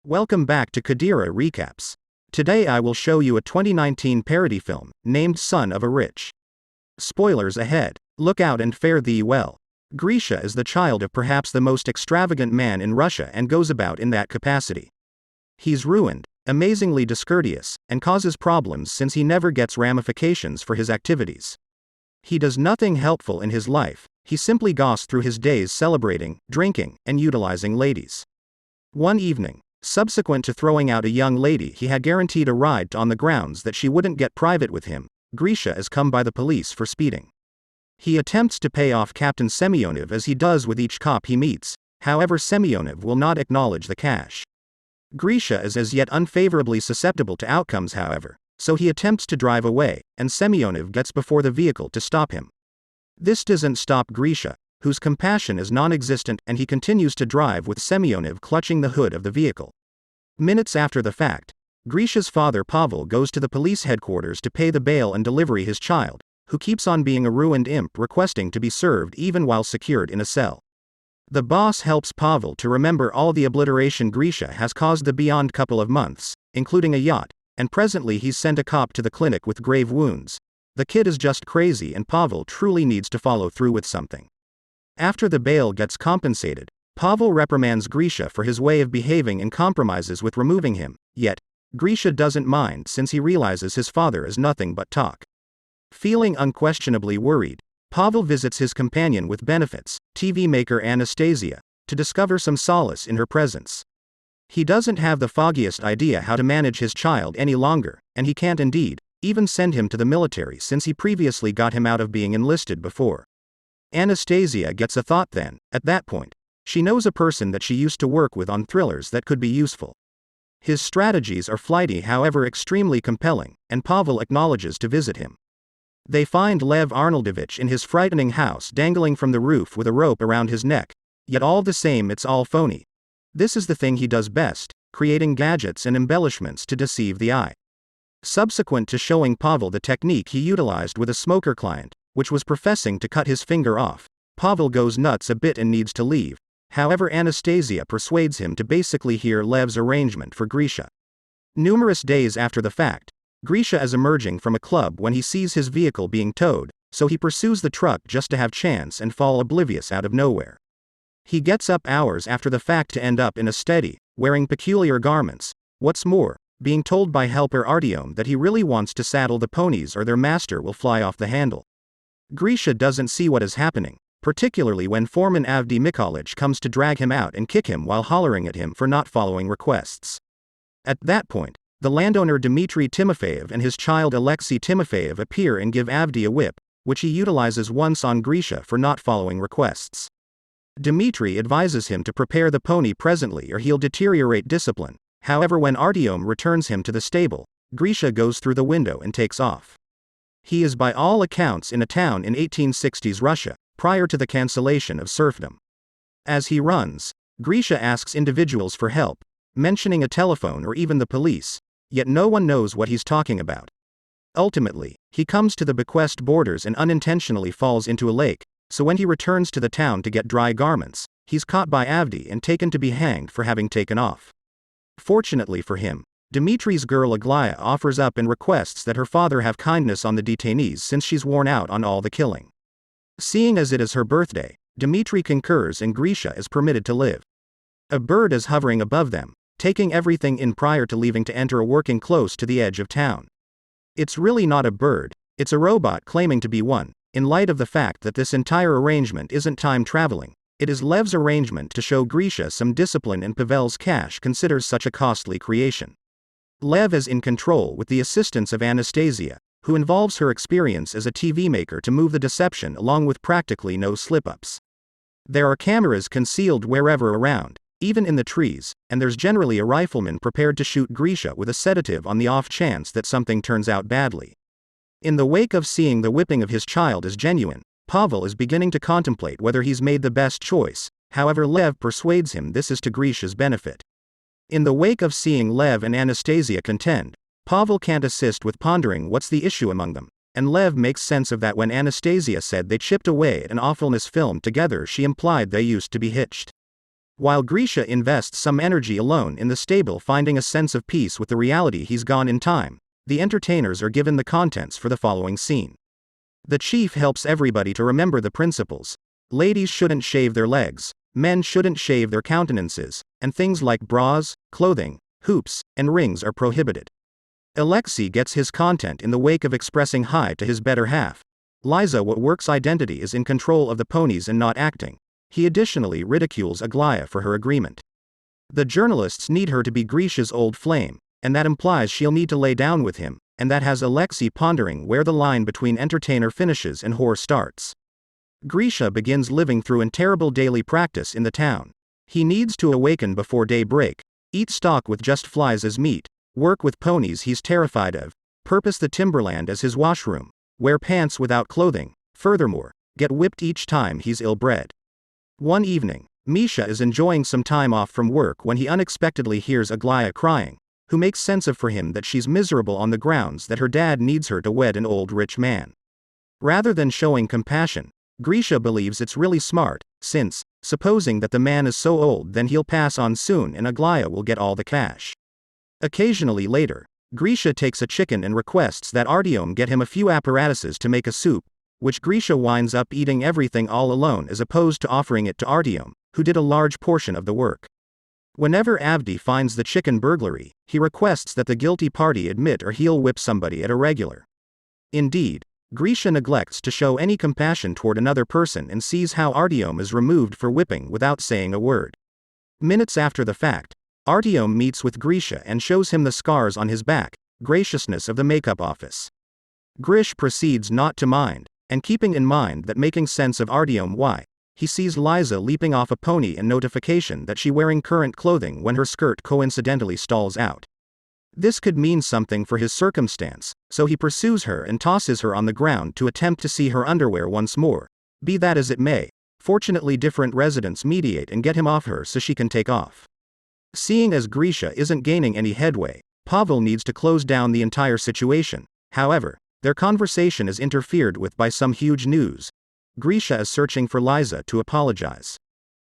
Welcome back to Kadira Recaps. Today I will show you a 2019 parody film, named Son of a Rich. Spoilers ahead. Look out and fare thee well. Grisha is the child of perhaps the most extravagant man in Russia and goes about in that capacity. He's ruined, amazingly discourteous, and causes problems since he never gets ramifications for his activities. He does nothing helpful in his life, he simply goes through his days celebrating, drinking, and utilizing ladies. One evening, subsequent to throwing out a young lady he had guaranteed a ride on the grounds that she wouldn't get private with him, Grisha is come by the police for speeding. He attempts to pay off Captain Semyonov as he does with each cop he meets, however Semyonov will not acknowledge the cash. Grisha is as yet unfavorably susceptible to outcomes however, so he attempts to drive away, and Semyonov gets before the vehicle to stop him. This doesn't stop Grisha, whose compassion is non-existent, and he continues to drive with Semyonov clutching the hood of the vehicle. Minutes after the fact, Grisha's father Pavel goes to the police headquarters to pay the bail and delivery his child, who keeps on being a ruined imp requesting to be served even while secured in a cell. The boss helps Pavel to remember all the obliteration Grisha has caused the beyond couple of months, including a yacht, and presently he's sent a cop to the clinic with grave wounds. The kid is just crazy and Pavel truly needs to follow through with something. After the bail gets compensated, Pavel reprimands Grisha for his way of behaving and compromises with removing him, yet, Grisha doesn't mind since he realizes his father is nothing but talk. Feeling unquestionably worried, Pavel visits his companion with benefits, TV maker Anastasia, to discover some solace in her presence. He doesn't have the foggiest idea how to manage his child any longer, and he can't indeed even send him to the military since he previously got him out of being enlisted before. Anastasia gets a thought then, at that point. She knows a person that she used to work with on thrillers that could be useful. His strategies are flighty however extremely compelling, and Pavel acknowledges to visit him. They find Lev Arnoldovich in his frightening house dangling from the roof with a rope around his neck, yet all the same it's all phony. This is the thing he does best, creating gadgets and embellishments to deceive the eye. Subsequent to showing Pavel the technique he utilized with a smoker client, which was professing to cut his finger off, Pavel goes nuts a bit and needs to leave. However, Anastasia persuades him to basically hear Lev's arrangement for Grisha. Numerous days after the fact, Grisha is emerging from a club when he sees his vehicle being towed, so he pursues the truck just to have chance and fall oblivious out of nowhere. He gets up hours after the fact to end up in a steady, wearing peculiar garments. What's more, being told by helper Artyom that he really wants to saddle the ponies or their master will fly off the handle. Grisha doesn't see what is happening, particularly when foreman Avdi Mikolich comes to drag him out and kick him while hollering at him for not following requests. At that point, the landowner Dmitry Timofeyev and his child Alexei Timofeyev appear and give Avdi a whip, which he utilizes once on Grisha for not following requests. Dmitry advises him to prepare the pony presently or he'll deteriorate discipline. However, when Artyom returns him to the stable, Grisha goes through the window and takes off. He is by all accounts in a town in 1860s Russia, prior to the cancellation of serfdom. As he runs, Grisha asks individuals for help, mentioning a telephone or even the police, yet no one knows what he's talking about. Ultimately, he comes to the bequest borders and unintentionally falls into a lake, so when he returns to the town to get dry garments, he's caught by Avdi and taken to be hanged for having taken off. Fortunately for him, Dmitry's girl Aglaya offers up and requests that her father have kindness on the detainees since she's worn out on all the killing. Seeing as it is her birthday, Dmitry concurs and Grisha is permitted to live. A bird is hovering above them, taking everything in prior to leaving to enter a working close to the edge of town. It's really not a bird, it's a robot claiming to be one, in light of the fact that this entire arrangement isn't time traveling. It is Lev's arrangement to show Grisha some discipline and Pavel's cash considers such a costly creation. Lev is in control with the assistance of Anastasia, who involves her experience as a TV maker to move the deception along with practically no slip-ups. There are cameras concealed wherever around, even in the trees, and there's generally a rifleman prepared to shoot Grisha with a sedative on the off chance that something turns out badly. In the wake of seeing the whipping of his child is genuine, Pavel is beginning to contemplate whether he's made the best choice, however Lev persuades him this is to Grisha's benefit. In the wake of seeing Lev and Anastasia contend, Pavel can't assist with pondering what's the issue among them, and Lev makes sense of that when Anastasia said they chipped away at an awfulness film together she implied they used to be hitched. While Grisha invests some energy alone in the stable, finding a sense of peace with the reality he's gone in time, the entertainers are given the contents for the following scene. The chief helps everybody to remember the principles. Ladies shouldn't shave their legs, men shouldn't shave their countenances, and things like bras, clothing, hoops, and rings are prohibited. Alexei gets his content in the wake of expressing hi to his better half. Liza, what works identity, is in control of the ponies and not acting. He additionally ridicules Aglaya for her agreement. The journalists need her to be Grisha's old flame, and that implies she'll need to lay down with him, and that has Alexei pondering where the line between entertainer finishes and whore starts. Grisha begins living through a terrible daily practice in the town. He needs to awaken before daybreak, eat stock with just flies as meat, work with ponies he's terrified of, purpose the timberland as his washroom, wear pants without clothing, furthermore, get whipped each time he's ill-bred. One evening, Misha is enjoying some time off from work when he unexpectedly hears Aglaya crying, who makes sense of for him that she's miserable on the grounds that her dad needs her to wed an old rich man. Rather than showing compassion, Grisha believes it's really smart, since, supposing that the man is so old, then he'll pass on soon and Aglaya will get all the cash. Occasionally later, Grisha takes a chicken and requests that Artyom get him a few apparatuses to make a soup, which Grisha winds up eating everything all alone as opposed to offering it to Artyom, who did a large portion of the work. Whenever Avdi finds the chicken burglary, he requests that the guilty party admit or he'll whip somebody at a regular. Indeed, Grisha neglects to show any compassion toward another person and sees how Artyom is removed for whipping without saying a word. Minutes after the fact, Artyom meets with Grisha and shows him the scars on his back, graciousness of the makeup office. Grish proceeds not to mind, and keeping in mind that making sense of Artyom why, he sees Liza leaping off a pony and notification that she wearing current clothing when her skirt coincidentally stalls out. This could mean something for his circumstance, so he pursues her and tosses her on the ground to attempt to see her underwear once more. Be that as it may, fortunately different residents mediate and get him off her so she can take off. Seeing as Grisha isn't gaining any headway, Pavel needs to close down the entire situation. However, their conversation is interfered with by some huge news. Grisha is searching for Liza to apologize.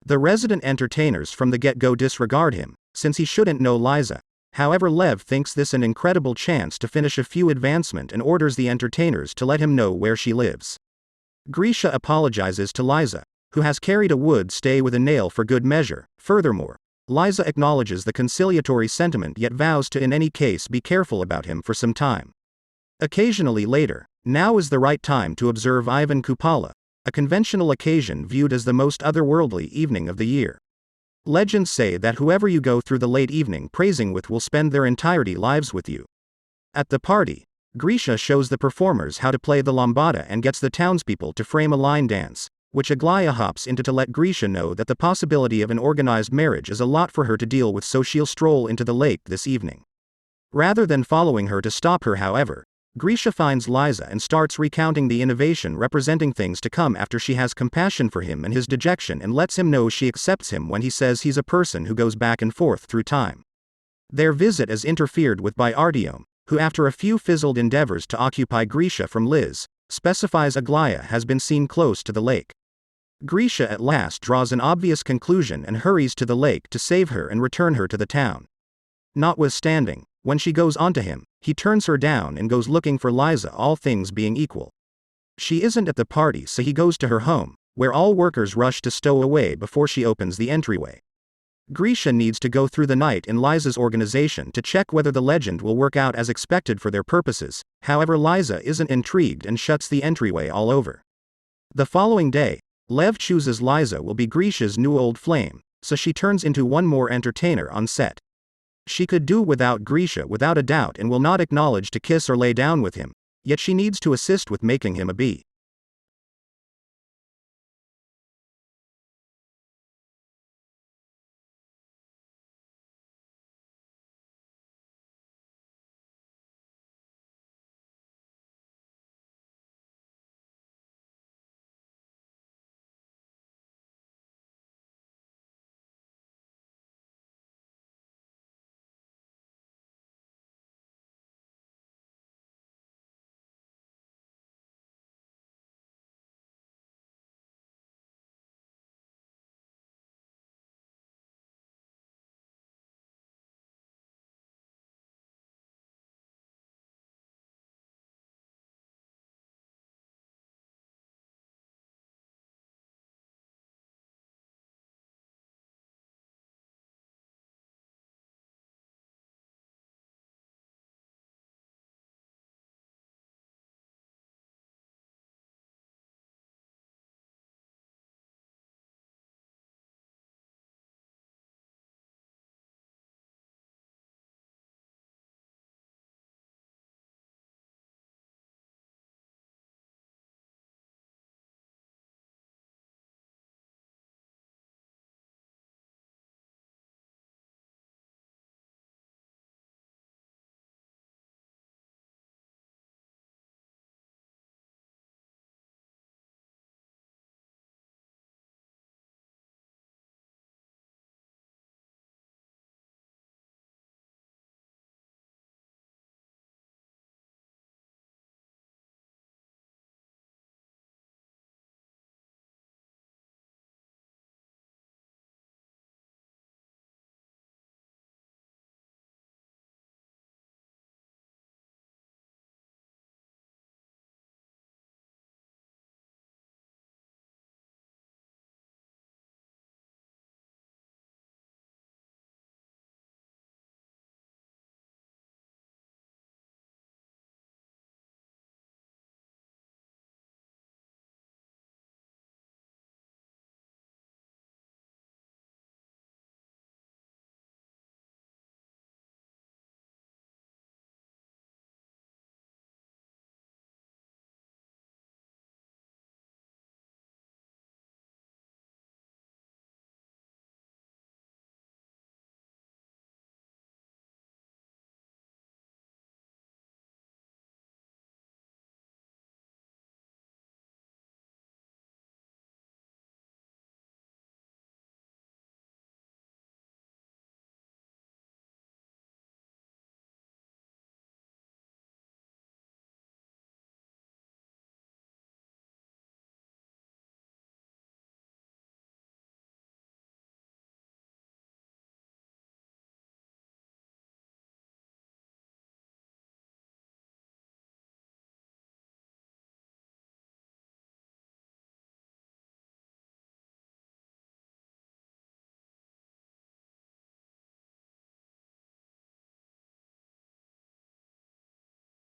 The resident entertainers from the get-go disregard him, since he shouldn't know Liza. However, Lev thinks this an incredible chance to finish a few advancement and orders the entertainers to let him know where she lives. Grisha apologizes to Liza, who has carried a wood stay with a nail for good measure. Furthermore, Liza acknowledges the conciliatory sentiment yet vows to in any case be careful about him for some time. Occasionally later, now is the right time to observe Ivan Kupala, a conventional occasion viewed as the most otherworldly evening of the year. Legends say that whoever you go through the late evening praising with will spend their entirety lives with you. At the party, Grisha shows the performers how to play the lambada and gets the townspeople to frame a line dance, which Aglaya hops into to let Grisha know that the possibility of an organized marriage is a lot for her to deal with, so she'll stroll into the lake this evening. Rather than following her to stop her, however, Grisha finds Liza and starts recounting the innovation representing things to come after she has compassion for him and his dejection and lets him know she accepts him when he says he's a person who goes back and forth through time. Their visit is interfered with by Artyom, who after a few fizzled endeavors to occupy Grisha from Liz, specifies Aglaya has been seen close to the lake. Grisha at last draws an obvious conclusion and hurries to the lake to save her and return her to the town. Notwithstanding, when she goes onto him, he turns her down and goes looking for Liza, all things being equal. She isn't at the party, so he goes to her home, where all workers rush to stow away before she opens the entryway. Grisha needs to go through the night in Liza's organization to check whether the legend will work out as expected for their purposes. However, Liza isn't intrigued and shuts the entryway all over. The following day, Lev chooses Liza will be Grisha's new old flame, so she turns into one more entertainer on set. She could do without Grisha without a doubt and will not acknowledge to kiss or lay down with him, yet she needs to assist with making him a bee.